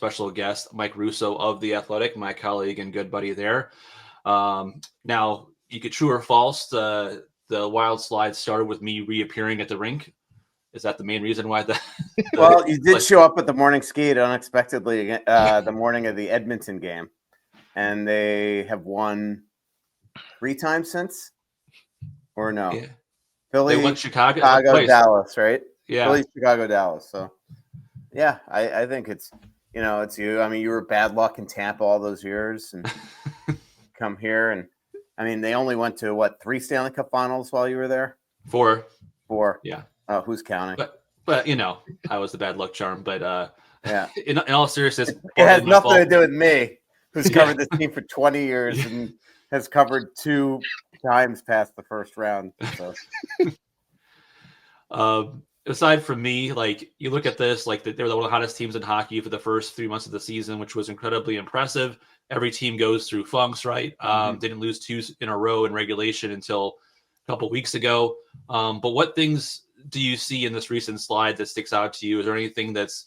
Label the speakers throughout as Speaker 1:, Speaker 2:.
Speaker 1: special guest, Mike Russo of The Athletic, my colleague and good buddy there. Now, you could true or false, the wild slide started with me reappearing at the rink. Is that the main reason why
Speaker 2: Well, you did show up at the morning skate unexpectedly the morning of the Edmonton game, and they have won 3 times since, or no?
Speaker 1: Yeah.
Speaker 2: Philly,
Speaker 1: they went Chicago,
Speaker 2: Dallas, right?
Speaker 1: Yeah.
Speaker 2: Philly, Chicago, Dallas. So, yeah, I think it's you. I mean, you were bad luck in Tampa all those years, and come here, and I mean, they only went to 3 Stanley Cup Finals while you were there?
Speaker 1: 4.
Speaker 2: Yeah. Who's counting?
Speaker 1: But I was the bad luck charm. But
Speaker 2: yeah,
Speaker 1: in all seriousness,
Speaker 2: it has nothing to do with me, who's covered this team for 20 years and has covered 2 times past the first round. So.
Speaker 1: Aside from me, like, you look at this, like, they were one of the hottest teams in hockey for the first 3 months of the season, which was incredibly impressive. Every team goes through funks, right? Didn't lose 2 in a row in regulation until a couple weeks ago. But what things do you see in this recent slide that sticks out to you? Is there anything that's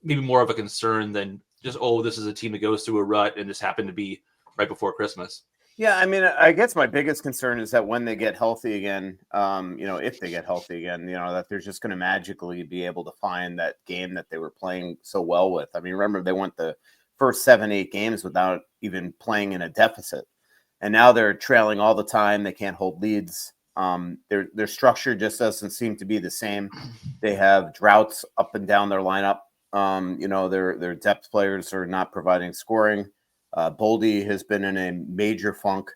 Speaker 1: maybe more of a concern than just, this is a team that goes through a rut and just happened to be right before Christmas?
Speaker 2: Yeah, I mean, I guess my biggest concern is that when they get healthy again, if they get healthy again, that they're just going to magically be able to find that game that they were playing so well with. I mean, remember, they went the first 7-8 games without even playing in a deficit. And now they're trailing all the time. They can't hold leads. Their structure just doesn't seem to be the same. They have droughts up and down their lineup. Their depth players are not providing scoring. Boldy has been in a major funk.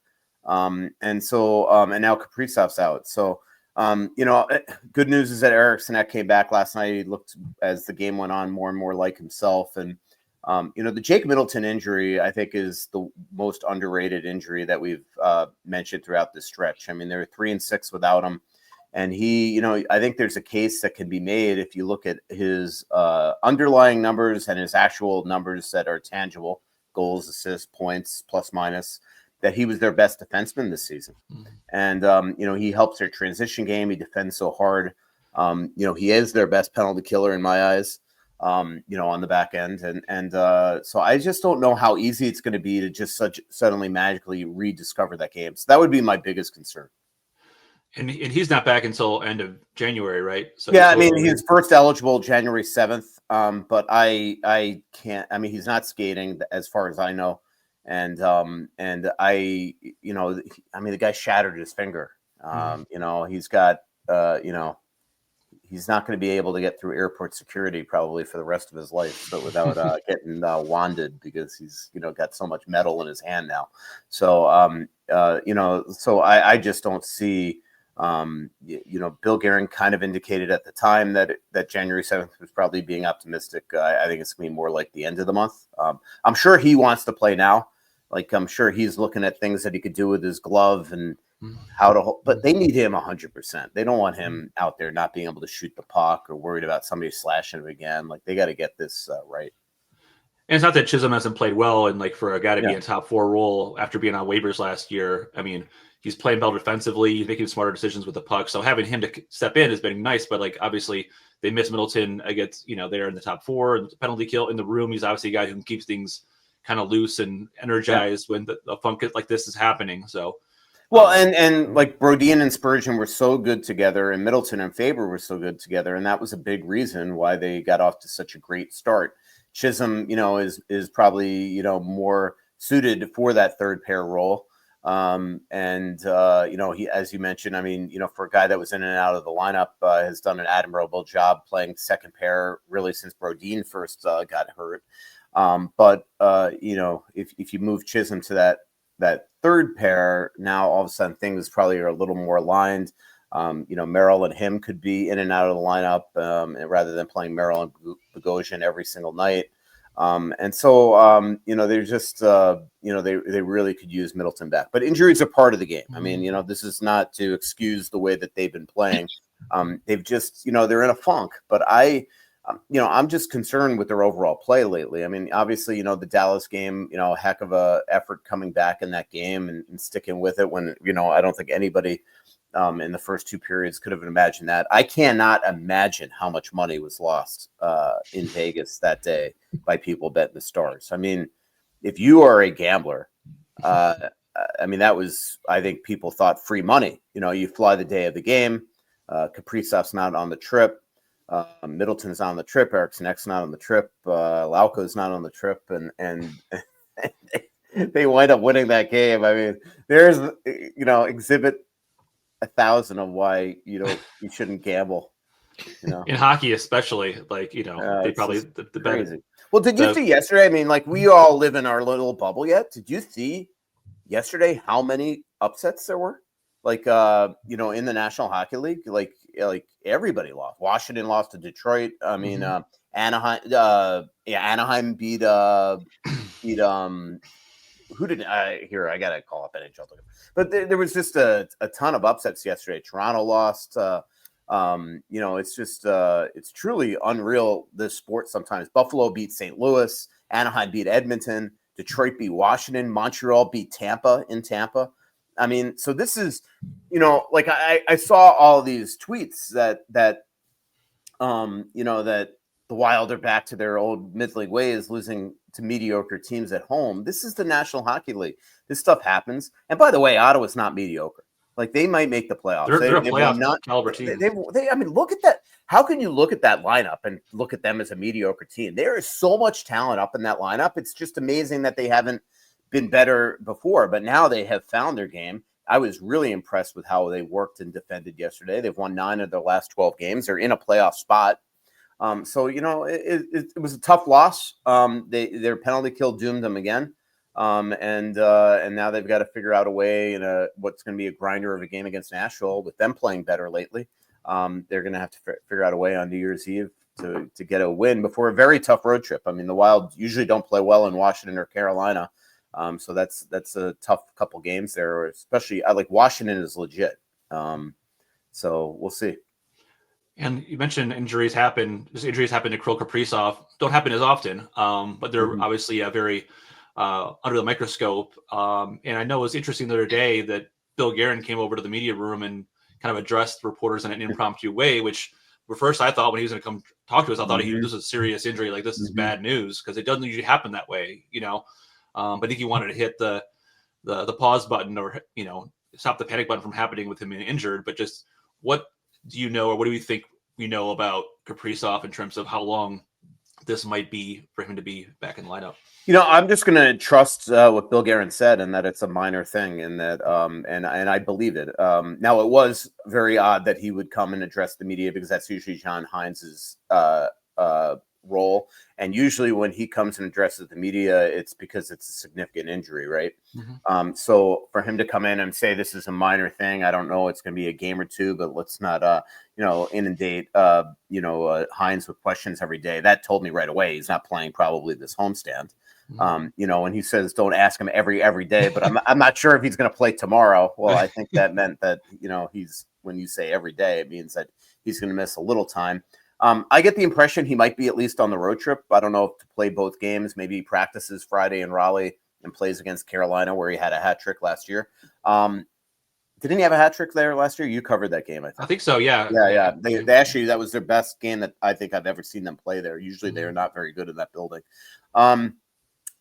Speaker 2: And now Kaprizov's out. So, good news is that Eriksson came back last night. He looked, as the game went on, more and more like himself. And, the Jake Middleton injury, I think, is the most underrated injury that we've mentioned throughout this stretch. I mean, they were 3-6 without him. And he, I think there's a case that can be made if you look at his underlying numbers and his actual numbers that are tangible, goals, assists, points, plus, minus, that he was their best defenseman this season. And, he helps their transition game. He defends so hard. He is their best penalty killer in my eyes. On the back end. And so I just don't know how easy it's going to be to just suddenly magically rediscover that game. So that would be my biggest concern.
Speaker 1: And he's not back until end of January, right? So
Speaker 2: yeah, I mean, he's first eligible January 7th. But I can't, I mean, he's not skating as far as I know. And the guy shattered his finger. He's got, he's not going to be able to get through airport security probably for the rest of his life, but without getting wanded, because he's, got so much metal in his hand now. So, so I just don't see, Bill Guerin kind of indicated at the time that January 7th was probably being optimistic. I think it's going to be more like the end of the month. I'm sure he wants to play now. Like, I'm sure he's looking at things that he could do with his glove and how to hold, but they need him 100%. They don't want him out there not being able to shoot the puck or worried about somebody slashing him again. Like, they got to get this right.
Speaker 1: And it's not that Chisholm hasn't played well, and like for a guy to be in top 4 role after being on waivers last year, I mean, he's playing well defensively. He's making smarter decisions with the puck. So having him to step in has been nice, but like, obviously they miss Middleton against, they're in the top 4 and penalty kill in the room. He's obviously a guy who can keep things kind of loose and energized when the funk like this is happening. So,
Speaker 2: well, and like Brodin and Spurgeon were so good together, and Middleton and Faber were so good together, and that was a big reason why they got off to such a great start. Chisholm, is probably more suited for that third pair role, he, as you mentioned, I mean, for a guy that was in and out of the lineup, has done an admirable job playing second pair really since Brodin first got hurt. If you move Chisholm to that third pair, now all of a sudden things probably are a little more aligned. Merrill and him could be in and out of the lineup rather than playing Merrill and Bogosian every single night. They're just, they really could use Middleton back. But injuries are part of the game. I mean, this is not to excuse the way that they've been playing. They've just, they're in a funk. But I'm just concerned with their overall play lately. I mean, obviously, the Dallas game, a heck of a effort coming back in that game and sticking with it when, I don't think anybody in the first 2 periods. Could have imagined that. I cannot imagine how much money was lost in Vegas that day by people betting the Stars. I mean, if you are a gambler, I mean, that was, I think people thought free money. You know, you fly the day of the game. Kaprizov's not on the trip. Middleton's not on the trip. Ericsson's not on the trip. Lauko's not on the trip. And they wind up winning that game. I mean, there's, you know, exhibit 1,000 of why, you know, you shouldn't gamble. You know,
Speaker 1: in hockey, especially, like, you know, they probably the
Speaker 2: crazy. Well, did you see yesterday? I mean, like, we all live in our little bubble yet. Did you see yesterday how many upsets there were? Like, you know, in the National Hockey League, like everybody lost. Washington lost to Detroit. I mean, Anaheim, Anaheim beat who did here? I gotta call up NHL. But there was just a ton of upsets yesterday. Toronto lost. You know, it's just it's truly unreal, this sport sometimes. Buffalo beat St. Louis. Anaheim beat Edmonton. Detroit beat Washington. Montreal beat Tampa in Tampa. I mean, so this is, you know, like I saw all these tweets that you know, that the Wild are back to their old mid-league ways, losing to mediocre teams at home. This is the National Hockey League. This stuff happens. And by the way, Ottawa's not mediocre. Like, they might make the playoffs.
Speaker 1: They're a playoff caliber team.
Speaker 2: They, I mean, look at that. How can you look at that lineup and look at them as a mediocre team? There is so much talent up in that lineup. It's just amazing that they haven't been better before, but now they have found their game. I was really impressed with how they worked and defended yesterday. They've won 9 of their last 12 games. They're in a playoff spot. So, you know, it was a tough loss. Their penalty kill doomed them again. And now they've got to figure out a way in what's going to be a grinder of a game against Nashville, with them playing better lately. They're going to have to figure out a way on New Year's Eve to get a win before a very tough road trip. I mean, the Wild usually don't play well in Washington or Carolina. So that's a tough couple games there, especially like Washington is legit. So we'll see.
Speaker 1: And you mentioned injuries happen. Injuries happen to Kirill Kaprizov. Don't happen as often, but they're obviously very under the microscope. And I know it was interesting the other day that Bill Guerin came over to the media room and kind of addressed reporters in an impromptu way, which at first I thought when he was going to come talk to us, I thought this was a serious injury. Like, this is bad news, because it doesn't usually happen that way, you know. But I think he wanted to hit the pause button, or, you know, stop the panic button from happening with him being injured. But just what do you know, or what do we think we know about Kaprizov in terms of how long this might be for him to be back in the lineup?
Speaker 2: You know, I'm just going to trust what Bill Guerin said, and that it's a minor thing, and that and I believe it. Now, it was very odd that he would come and address the media, because that's usually John Hines' role. And usually when he comes and addresses the media, it's because it's a significant injury, right? So for him to come in and say this is a minor thing, I don't know, it's going to be a game or two, but let's not you know, inundate Hines with questions every day. That told me right away he's not playing probably this homestand. You know, when he says don't ask him every day, but I'm not sure if he's going to play tomorrow. Well, I think that meant that, you know, when you say every day, it means that he's going to miss a little time. I get the impression he might be at least on the road trip. I don't know if to play both games. Maybe he practices Friday in Raleigh and plays against Carolina, where he had a hat trick last year. Didn't he have a hat trick there last year? You covered that game, I think so. Yeah. They actually, that was their best game that I think I've ever seen them play there. Usually they are not very good in that building.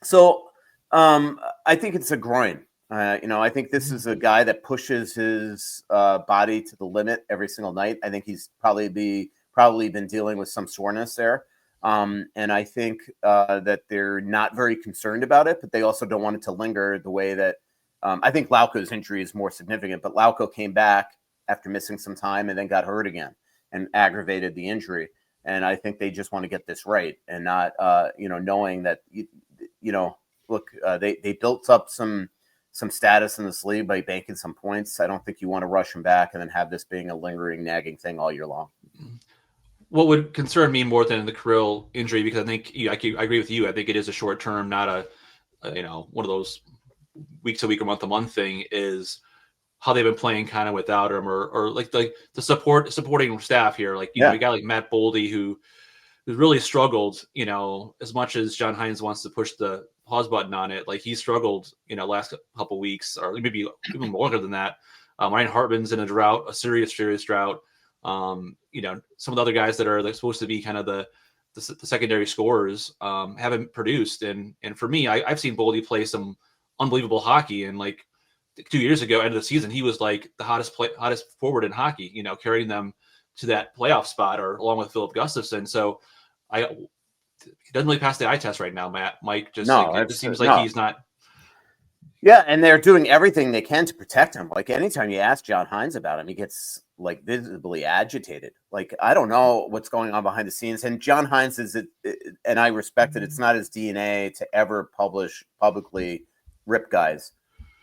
Speaker 2: So I think it's a groin. You know, I think this is a guy that pushes his body to the limit every single night. I think he's probably been dealing with some soreness there. And I think that they're not very concerned about it, but they also don't want it to linger the way that I think Lauko's injury is more significant. But Lauko came back after missing some time and then got hurt again and aggravated the injury. And I think they just want to get this right, and not, you know, knowing that, you know, look, they built up some status in this league by banking some points. I don't think you want to rush him back and then have this being a lingering, nagging thing all year long.
Speaker 1: What would concern me more than the Kirill injury, because I think I agree with you. I think it is a short term, not a you know, one of those week to week or month to month thing, is how they've been playing kind of without him, or like the supporting staff here. Like, you know, you got like Matt Boldy who really struggled, you know, as much as John Hines wants to push the pause button on it. Like, he struggled, you know, last couple of weeks, or maybe even longer than that. Ryan Hartman's in a drought, a serious drought. Some of the other guys that are like supposed to be kind of the secondary scorers haven't produced. And for me, I've seen Boldy play some unbelievable hockey. And like 2 years ago, end of the season, he was like the hottest forward in hockey, carrying them to that playoff spot, or along with Philip Gustafson. So he doesn't really pass the eye test right now, Mike. It just seems like he's not.
Speaker 2: Yeah, and they're doing everything they can to protect him. Like anytime you ask John Hines about him, he gets like visibly agitated. Like I don't know what's going on behind the scenes. And John Hines and I respect it. It's not his DNA to ever publicly rip guys,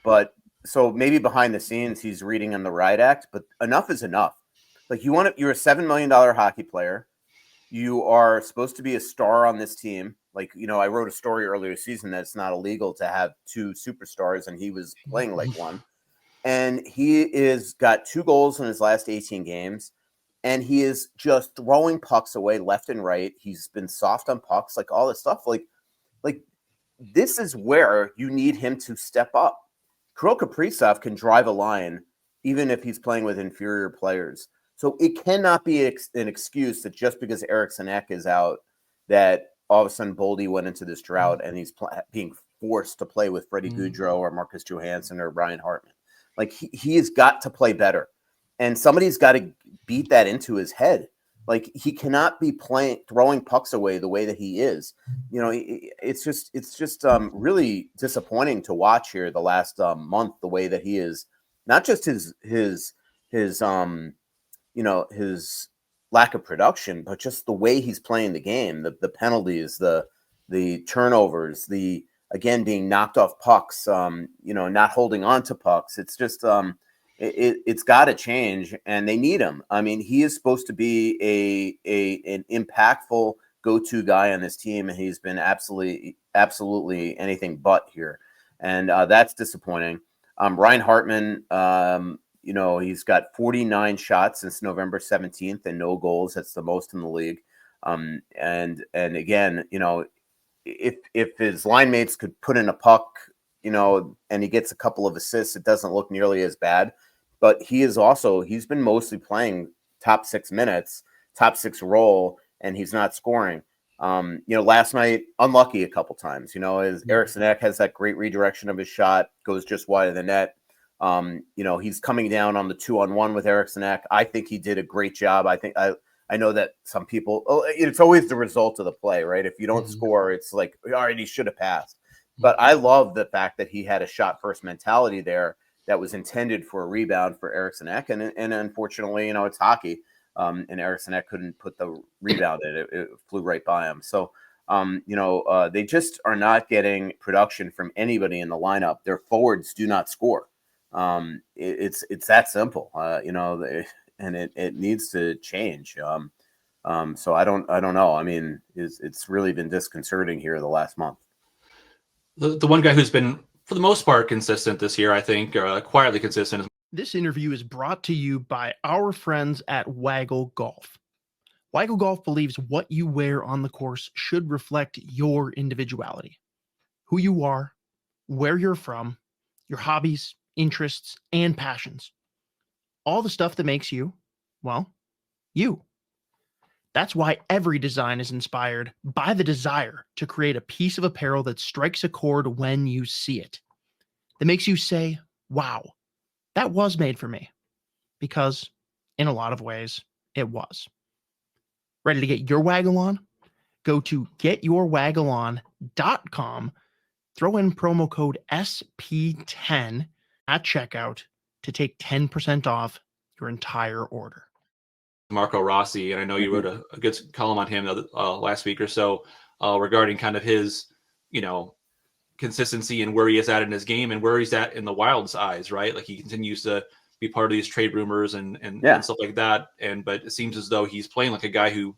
Speaker 2: but so maybe behind the scenes he's reading in the riot act. But enough is enough. Like you're a $7 million hockey player. You are supposed to be a star on this team. Like, I wrote a story earlier this season that it's not illegal to have two superstars, and he was playing like one. And he is got 2 goals in his last 18 games, and he is just throwing pucks away left and right. He's been soft on pucks, like all this stuff. Like this is where you need him to step up. Kirill Kaprizov can drive a line, even if he's playing with inferior players. So it cannot be an excuse that just because Eriksson Ek is out, that all of a sudden Boldy went into this drought and he's being forced to play with Freddie Gaudreau or Marcus Johansson or Ryan Hartman. Like he has got to play better, and somebody's got to beat that into his head. Like he cannot be throwing pucks away the way that he is. It's just really disappointing to watch here the last month, the way that he is, not just his lack of production, but just the way he's playing the game, the penalties, the turnovers, the again being knocked off pucks, not holding on to pucks. It's just it's got to change, and they need him. I mean, he is supposed to be an impactful go-to guy on this team, and he's been absolutely anything but here, and that's disappointing. Ryan Hartman, he's got 49 shots since November 17th and no goals. That's the most in the league. And again, if his line mates could put in a puck, and he gets a couple of assists, it doesn't look nearly as bad. But he's been mostly playing top 6 minutes, top 6 role, and he's not scoring. Last night, unlucky a couple times. Eriksson Ek has that great redirection of his shot, goes just wide of the net. He's coming down on the 2-on-1 with Eriksson Ek. I think he did a great job. I know that some people, it's always the result of the play, right? If you don't score, it's like, all right, he should have passed. But I love the fact that he had a shot first mentality there that was intended for a rebound for Eriksson Ek. And unfortunately, it's hockey. And Eriksson Ek couldn't put the rebound in. It flew right by him. So, they just are not getting production from anybody in the lineup. Their forwards do not score. It's that simple, and it needs to change. So I don't know. I mean, it's really been disconcerting here the last month.
Speaker 1: The one guy who's been, for the most part, consistent this year, I think, or quietly consistent.
Speaker 3: This interview is brought to you by our friends at Waggle Golf. Waggle Golf believes what you wear on the course should reflect your individuality, who you are, where you're from, your hobbies, interests, and passions. All the stuff that makes you, well, you. That's why every design is inspired by the desire to create a piece of apparel that strikes a chord when you see it. That makes you say, wow, that was made for me. Because in a lot of ways, it was. Ready to get your waggle on? Go to getyourwaggleon.com, throw in promo code SP10 at checkout to take 10% off your entire order.
Speaker 1: Marco Rossi, and I know you wrote a good column on him last week or so regarding kind of his, consistency and where he is at in his game and where he's at in the Wild's eyes, right? Like he continues to be part of these trade rumors and stuff like that. But it seems as though he's playing like a guy who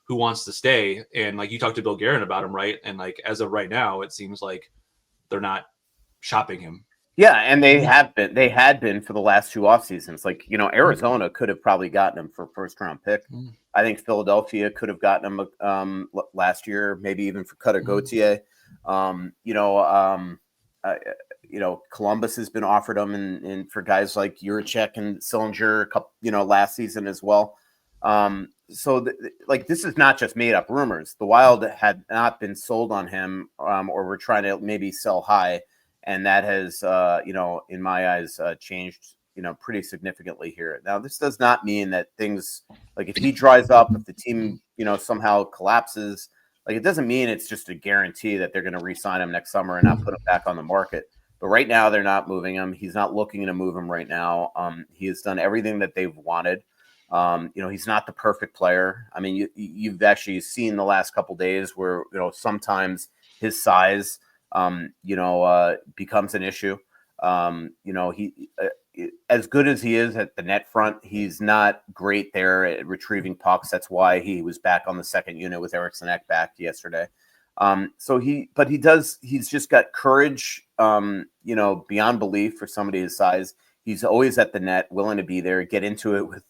Speaker 1: wants to stay. And like you talked to Bill Guerin about him, right? And like as of right now, it seems like they're not shopping him.
Speaker 2: Yeah, and they had been for the last 2 off seasons. Like, Arizona could have probably gotten him for a first round pick. I think Philadelphia could have gotten him last year, maybe even for Cutter Gauthier. Columbus has been offered him, and for guys like Juracek and Sillinger, last season as well. This is not just made up rumors. The Wild had not been sold on him, or were trying to maybe sell high, and that has, in my eyes, changed, pretty significantly here. Now, this does not mean that things like if he dries up, if the team, somehow collapses, like it doesn't mean it's just a guarantee that they're going to re-sign him next summer and not put him back on the market. But right now, they're not moving him. He's not looking to move him right now. He has done everything that they've wanted. He's not the perfect player. I mean, you've actually seen the last couple days where, sometimes his size, becomes an issue. He as good as he is at the net front, he's not great there at retrieving pucks. That's why he was back on the second unit with Eriksson Ek back yesterday. He's just got courage, beyond belief for somebody his size. He's always at the net, willing to be there, get into it with,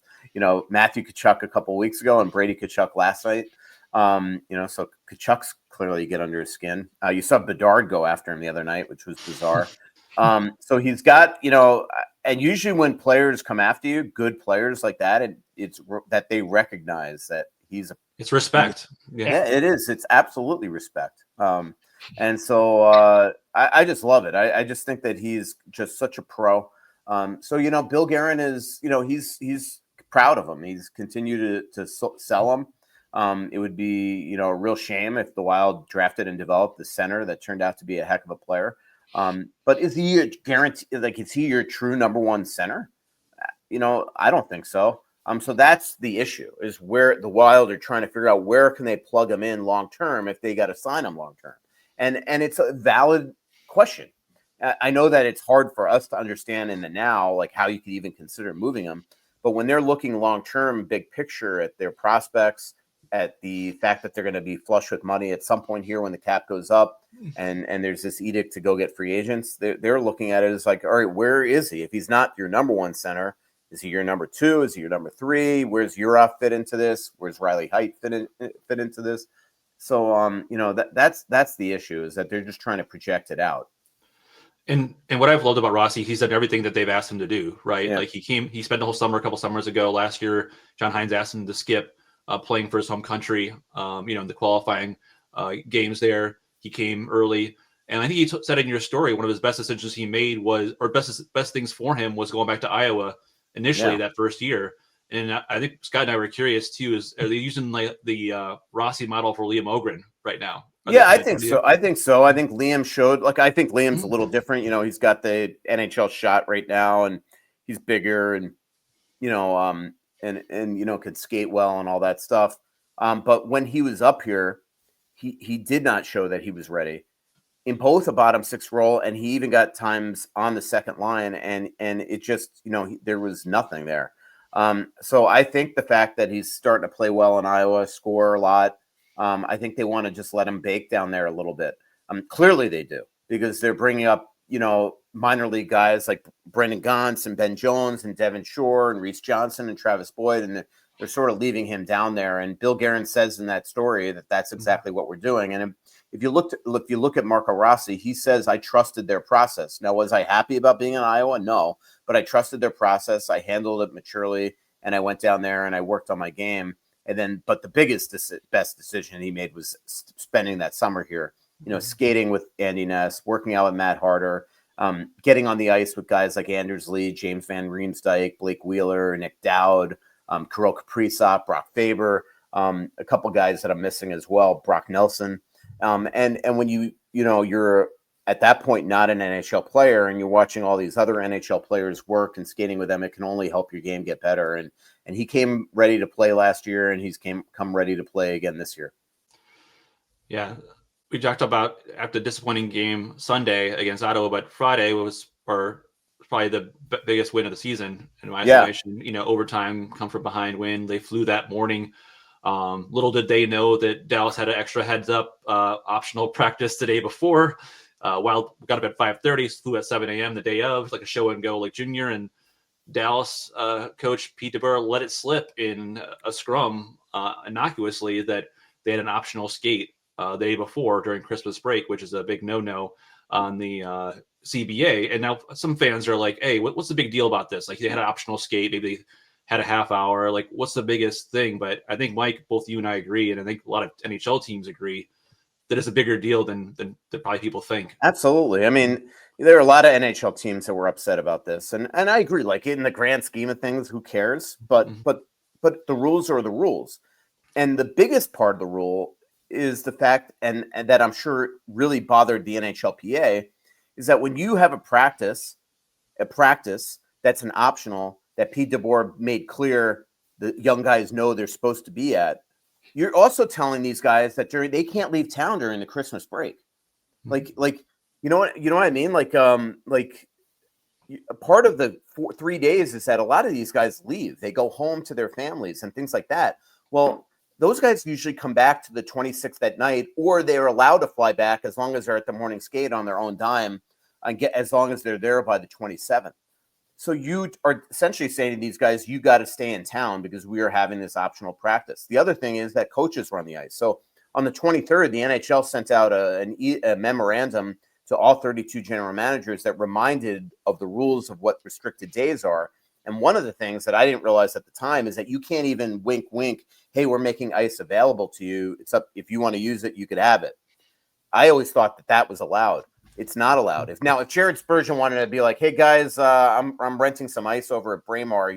Speaker 2: Matthew Tkachuk a couple of weeks ago and Brady Tkachuk last night. So Tkachuk's clearly get under his skin. You saw Bedard go after him the other night, which was bizarre. So he's got, and usually when players come after you, good players like that, it's that they recognize that
Speaker 1: it's respect.
Speaker 2: Yeah, it is. It's absolutely respect. And so I just love it. I just think that he's just such a pro. Bill Guerin is, he's proud of him. He's continued to sell him. It would be, a real shame if the Wild drafted and developed the center that turned out to be a heck of a player. But is he a guarantee? Like, is he your true number one center? I don't think so. So that's the issue, is where the Wild are trying to figure out where can they plug him in long term if they got to sign him long term, and it's a valid question. I know that it's hard for us to understand in the now, like how you could even consider moving him, but when they're looking long term, big picture at their prospects, at the fact that they're going to be flush with money at some point here when the cap goes up, and there's this edict to go get free agents, they're looking at it as like, all right, where is he? If he's not your number one center, is he your number two? Is he your number three? Where's Urov fit into this? Where's Riley Heidt fit into this? So, that's the issue, is that they're just trying to project it out.
Speaker 1: And what I've loved about Rossi, he's done everything that they've asked him to do, right?
Speaker 2: Yeah.
Speaker 1: Like he spent the whole summer, a couple summers ago last year, John Hines asked him to skip playing for his home country, in the qualifying games there. He came early. And I think you said in your story, one of his best decisions he made was, or best things for him was going back to Iowa initially that first year. And I think Scott and I were curious too, are they using like the Rossi model for Liam Ohgren right now?
Speaker 2: I think so. I think Liam showed, I think Liam's a little different. He's got the NHL shot right now, and he's bigger, and, could skate well and all that stuff. But when he was up here, he did not show that he was ready in both a bottom six role, and he even got times on the second line, and it just, there was nothing there. So I think the fact that he's starting to play well in Iowa, score a lot, I think they want to just let him bake down there a little bit. Clearly they do, because they're bringing up, minor league guys like Brendan Gaunce and Ben Jones and Devin Shore and Reese Johnson and Travis Boyd, and they're sort of leaving him down there. And Bill Guerin says in that story that that's exactly what we're doing. And if you look at Marco Rossi, he says, I trusted their process. Now, was I happy about being in Iowa? No, but I trusted their process. I handled it maturely, and I went down there and I worked on my game. But the best decision he made was spending that summer here, skating with Andy Ness, working out with Matt Harder, getting on the ice with guys like Anders Lee, James Van Riemsdyk, Blake Wheeler, Nick Dowd, Kirill Kaprizov, Brock Faber, a couple guys that I'm missing as well, Brock Nelson. And when you're at that point not an NHL player, and you're watching all these other NHL players work and skating with them, it can only help your game get better. And he came ready to play last year, and he's come ready to play again this year.
Speaker 1: Yeah. We talked about after the disappointing game Sunday against Ottawa, but Friday was probably the biggest win of the season in my estimation. Overtime, come from behind win. They flew that morning. Little did they know that Dallas had an extra heads up optional practice the day before. Wild got up at 5:30, flew at 7 a.m. the day of, like a show and go, like junior. And Dallas coach Pete DeBoer let it slip in a scrum innocuously that they had an optional skate the day before during Christmas break, which is a big no-no on the CBA. And now some fans are like, hey, what's the big deal about this? Like, they had an optional skate, maybe they had a half hour. Like, what's the biggest thing? But I think, Mike, both you and I agree, and I think a lot of NHL teams agree, that it's a bigger deal than probably people think.
Speaker 2: Absolutely. I mean, there are a lot of NHL teams that were upset about this, and I agree. Like, in the grand scheme of things, who cares? But the rules are the rules, and the biggest part of the rule is the fact, and that I'm sure really bothered the NHLPA, is that when you have a practice that's an optional that Pete DeBoer made clear the young guys know they're supposed to be at, you're also telling these guys that they can't leave town during the Christmas break. Like you know what I mean? Like part of the 3 days is that a lot of these guys leave. They go home to their families and things like that. Well, those guys usually come back to the 26th at night, or they're allowed to fly back as long as they're at the morning skate on their own dime, and as long as they're there by the 27th. So you are essentially saying to these guys, you got to stay in town because we are having this optional practice. The other thing is that coaches run the ice. So on the 23rd, the NHL sent out a memorandum to all 32 general managers that reminded of the rules of what restricted days are. And one of the things that I didn't realize at the time is that you can't even wink, hey, we're making ice available to you. It's up, if you want to use it, you could have it. I always thought that was allowed. It's not allowed. If Jared Spurgeon wanted to be like, hey guys, I'm renting some ice over at Braemar.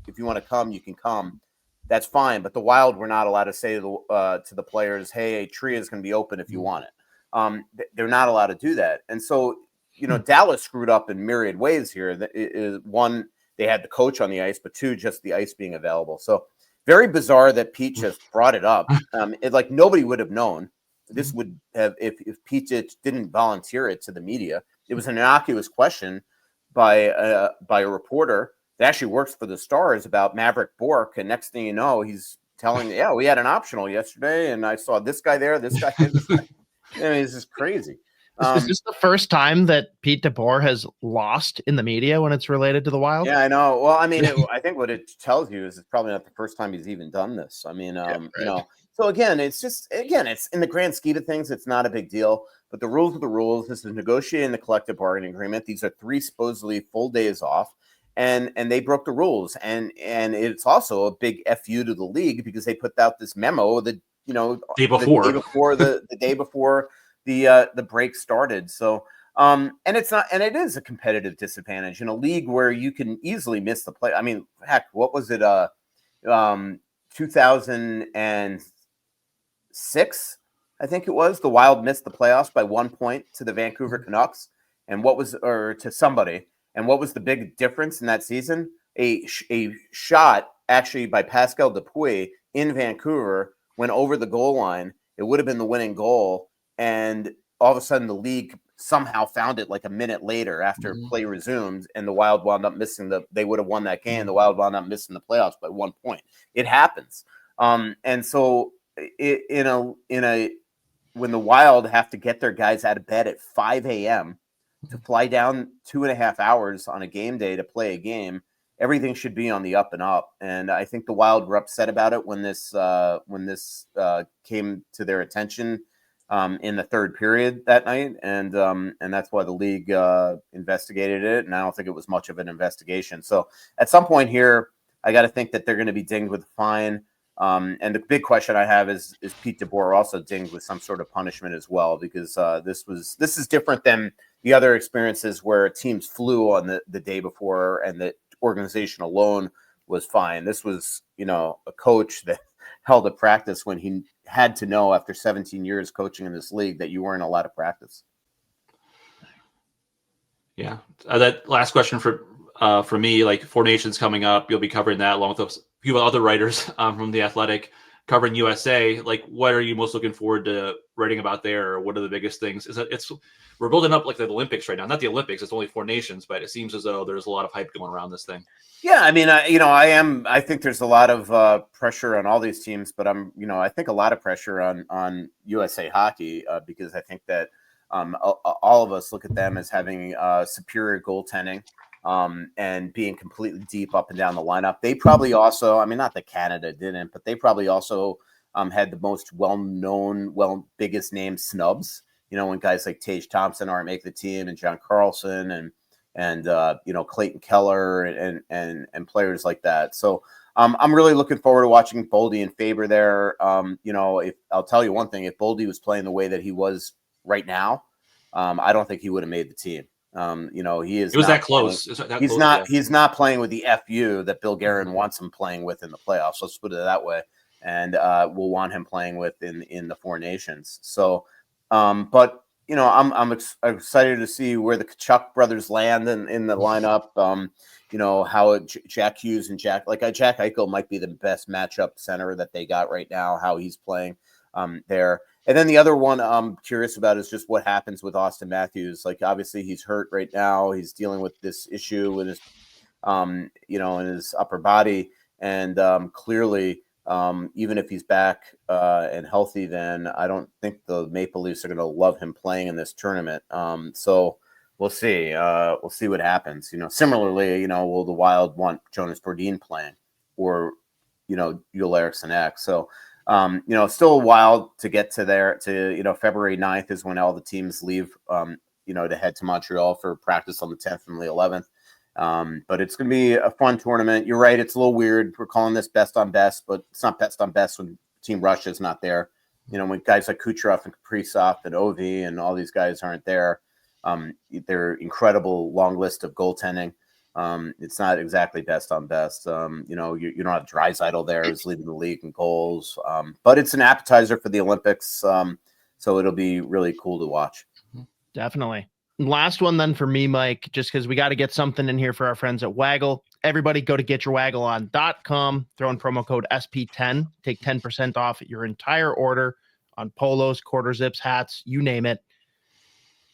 Speaker 2: If you want to come, you can come. That's fine. But the Wild were not allowed to say to the players, hey, a tree is going to be open if you want it. They're not allowed to do that. And so, Dallas screwed up in myriad ways here. One, they had the coach on the ice, but two, just the ice being available. So very bizarre that Pete just brought it up. Like nobody would have known. This would have, if Pete didn't volunteer it to the media. It was an innocuous question by a reporter that actually works for the Stars about Maverick Bourque. And next thing you know, he's telling, yeah, we had an optional yesterday, and I saw this guy there, this guy. I mean, it's just crazy.
Speaker 3: Is this the first time that Pete DeBoer has lost in the media when it's related to the Wild?
Speaker 2: Yeah, I know. Well, I mean, I think what it tells you is it's probably not the first time he's even done this. I mean, right. So again, it's in the grand scheme of things, it's not a big deal. But the rules are the rules. This is negotiating the collective bargaining agreement. These are 3 supposedly full days off, and they broke the rules. And it's also a big FU to the league because they put out this memo the day before the break started. So and it is a competitive disadvantage in a league where you can easily miss the play. I mean, heck, what was it? 2006, I think it was. The Wild missed the playoffs by 1 point to the Vancouver Canucks, to somebody. And what was the big difference in that season? A shot actually by Pascal Dupuis in Vancouver went over the goal line. It would have been the winning goal. And all of a sudden, the league somehow found it like a minute later after play resumed, and the Wild wound up missing they would have won that game. The Wild wound up missing the playoffs by 1 point. It happens. And so when the Wild have to get their guys out of bed at 5 a.m. to fly down 2.5 hours on a game day to play a game, everything should be on the up and up. And I think the Wild were upset about it when this came to their attention in the third period that night, and that's why the league investigated it. And I don't think it was much of an investigation. So at some point here, I got to think that they're going to be dinged with a fine. And the big question I have is Pete DeBoer also dinged with some sort of punishment as well? Because this is different than the other experiences where teams flew on the day before and the organization alone was fine. This was, a coach that held a practice when he had to know after 17 years coaching in this league that you weren't allowed to practice.
Speaker 1: Yeah. That last question for me, like Four Nations coming up, you'll be covering that along with a few other writers from The Athletic covering USA. Like, what are you most looking forward to writing about there? Or what are the biggest things? We're building up like the Olympics right now, not the Olympics. It's only Four Nations, but it seems as though there's a lot of hype going around this thing.
Speaker 2: Yeah. I mean, I think there's a lot of pressure on all these teams, but I think a lot of pressure on USA Hockey because I think that all of us look at them as having superior goaltending. And being completely deep up and down the lineup. They probably also, not that Canada didn't, but they probably also had the most well-known, biggest name snubs. When guys like Tage Thompson aren't making the team, and John Carlson and Clayton Keller and players like that. So I'm really looking forward to watching Boldy and Faber there. If I'll tell you one thing, if Boldy was playing the way that he was right now, I don't think he would have made the team. He is.
Speaker 1: It was that close.
Speaker 2: He's not playing with the FU that Bill Guerin wants him playing with in the playoffs. Let's put it that way. And we'll want him playing with in the Four Nations. So, but I'm excited to see where the Kachuk brothers land in the lineup. How Jack Hughes and Jack Eichel might be the best matchup center that they got right now. How he's playing there. And then the other one I'm curious about is just what happens with Austin Matthews. Like, obviously he's hurt right now. He's dealing with this issue with his, in his upper body. And clearly, even if he's back and healthy, then I don't think the Maple Leafs are going to love him playing in this tournament. So we'll see. We'll see what happens. Similarly, will the Wild want Jonas Brodin playing, or Joel Eriksson Ek? So. Still a while to get to there. February 9th is when all the teams leave, to head to Montreal for practice on the 10th and the 11th. But it's going to be a fun tournament. You're right. It's a little weird. We're calling this best on best, but it's not best on best when Team Russia is not there. When guys like Kucherov and Kaprizov and Ovi and all these guys aren't there, they're incredible long list of goaltending. It's not exactly best on best. You don't have Draisaitl there who's leading the league in goals, but it's an appetizer for the Olympics. So it'll be really cool to watch.
Speaker 3: Definitely. Last one then for me, Mike, just because we got to get something in here for our friends at Waggle. Everybody go to getyourwaggleon.com, throw in promo code SP10, take 10% off your entire order on polos, quarter zips, hats, you name it.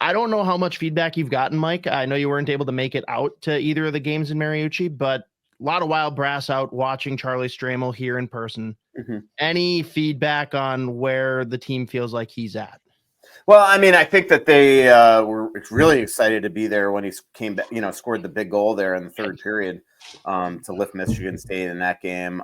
Speaker 3: I don't know how much feedback you've gotten, Mike. I know you weren't able to make it out to either of the games in Mariucci, but a lot of Wild brass out watching Charlie Stramel here in person. Mm-hmm. Any feedback on where the team feels like he's at?
Speaker 2: Well, I mean, I think that they were really excited to be there when he came back, scored the big goal there in the third period to lift Michigan State in that game.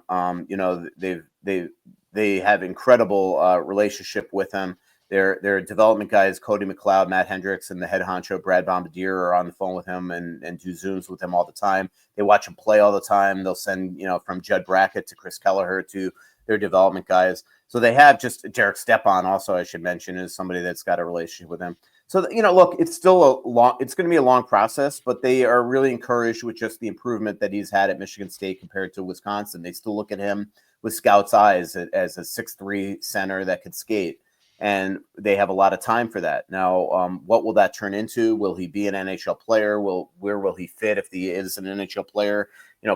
Speaker 2: They have incredible relationship with him. Their development guys, Cody McLeod, Matt Hendricks, and the head honcho, Brad Bombardier, are on the phone with him and do Zooms with him all the time. They watch him play all the time. They'll send, from Judd Brackett to Chris Kelleher to their development guys. So they have just Derek Stepan also, I should mention, is somebody that's got a relationship with him. So, look, it's still it's going to be a long process, but they are really encouraged with just the improvement that he's had at Michigan State compared to Wisconsin. They still look at him with scouts' eyes as a 6'3" center that could skate. And they have a lot of time for that. Now, what will that turn into? Will he be an NHL player? Where will he fit if he is an NHL player?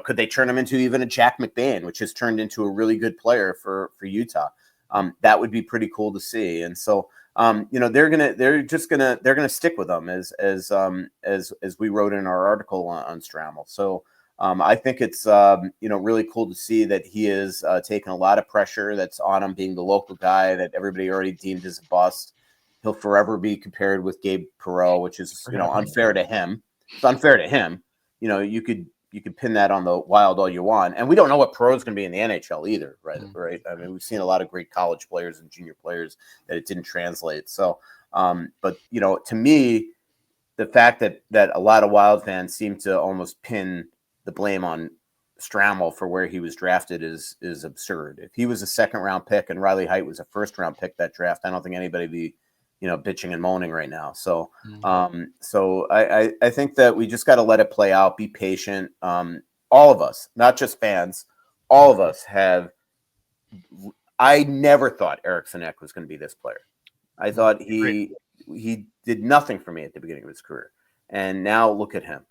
Speaker 2: Could they turn him into even a Jack McBain, which has turned into a really good player for Utah? That would be pretty cool to see. And so, they're gonna stick with them as we wrote in our article on Stramel. So. I think it's, really cool to see that he is taking a lot of pressure that's on him, being the local guy that everybody already deemed as a bust. He'll forever be compared with Gabe Perreault, which is, unfair to him. It's unfair to him. You could pin that on the Wild all you want. And we don't know what Perreault's going to be in the NHL either, right? Mm-hmm. Right. I mean, we've seen a lot of great college players and junior players that it didn't translate. So, but, to me, the fact that a lot of Wild fans seem to almost pin the blame on Stramel for where he was drafted is absurd. If he was a second-round pick and Riley Heidt was a first-round pick that draft, I don't think anybody would be, bitching and moaning right now. So, so I think that we just got to let it play out, be patient. All of us, not just fans, all of us have. I never thought Eriksson Ek was going to be this player. I thought he did nothing for me at the beginning of his career, and now look at him.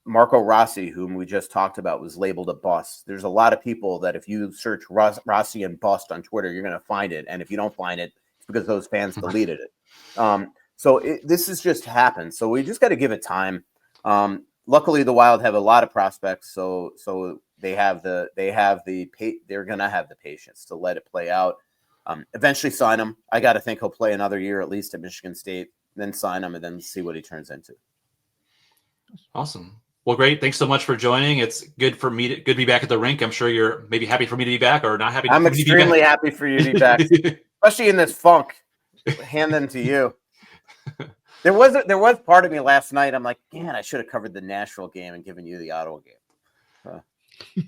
Speaker 2: Marco Rossi, whom we just talked about, was labeled a bust. There's a lot of people that if you search Rossi and bust on Twitter, you're going to find it. And if you don't find it, it's because those fans deleted it. So this has just happened. So we just got to give it time. Luckily, the Wild have a lot of prospects. So they're going to have the patience to let it play out. Eventually sign him. I got to think he'll play another year at least at Michigan State, then sign him and then see what he turns into.
Speaker 1: Awesome. Well, great. Thanks so much for joining. It's good for me good to be back at the rink. I'm sure you're maybe happy for me to be back or not happy.
Speaker 2: I'm
Speaker 1: for me to be back.
Speaker 2: extremely happy for you to be back, especially in this funk. Hand them to you. There was part of me last night. I'm like, man, I should have covered the Nashville game and given you the Ottawa game.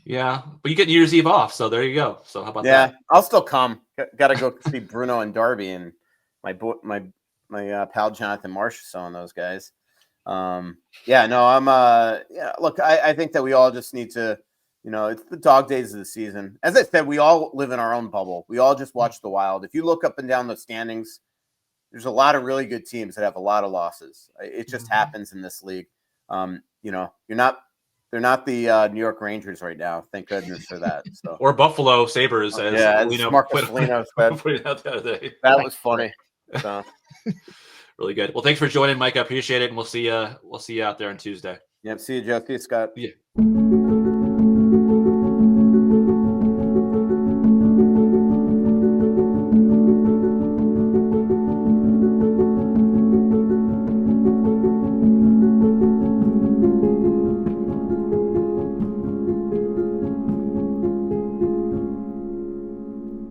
Speaker 1: Yeah, but you get New Year's Eve off, so there you go. So how about that?
Speaker 2: Yeah, I'll still come. Got to go see Bruno and Darby and my pal Jonathan Marchessault and those guys. Yeah, no, I'm look, I think that we all just need to, it's the dog days of the season. As I said, we all live in our own bubble. We all just watch the Wild. If you look up and down the standings, there's a lot of really good teams that have a lot of losses. It just happens in this league. They're not the New York Rangers right now. Thank goodness for that. So.
Speaker 1: Or Buffalo Sabres, as
Speaker 2: Marcus Foligno said.
Speaker 1: Put out the other day.
Speaker 2: That was funny. So.
Speaker 1: Really good. Well, thanks for joining, Mike. I appreciate it, and we'll see you out there on Tuesday.
Speaker 2: Yep. See you, Joe. See you, Scott.
Speaker 1: Yeah.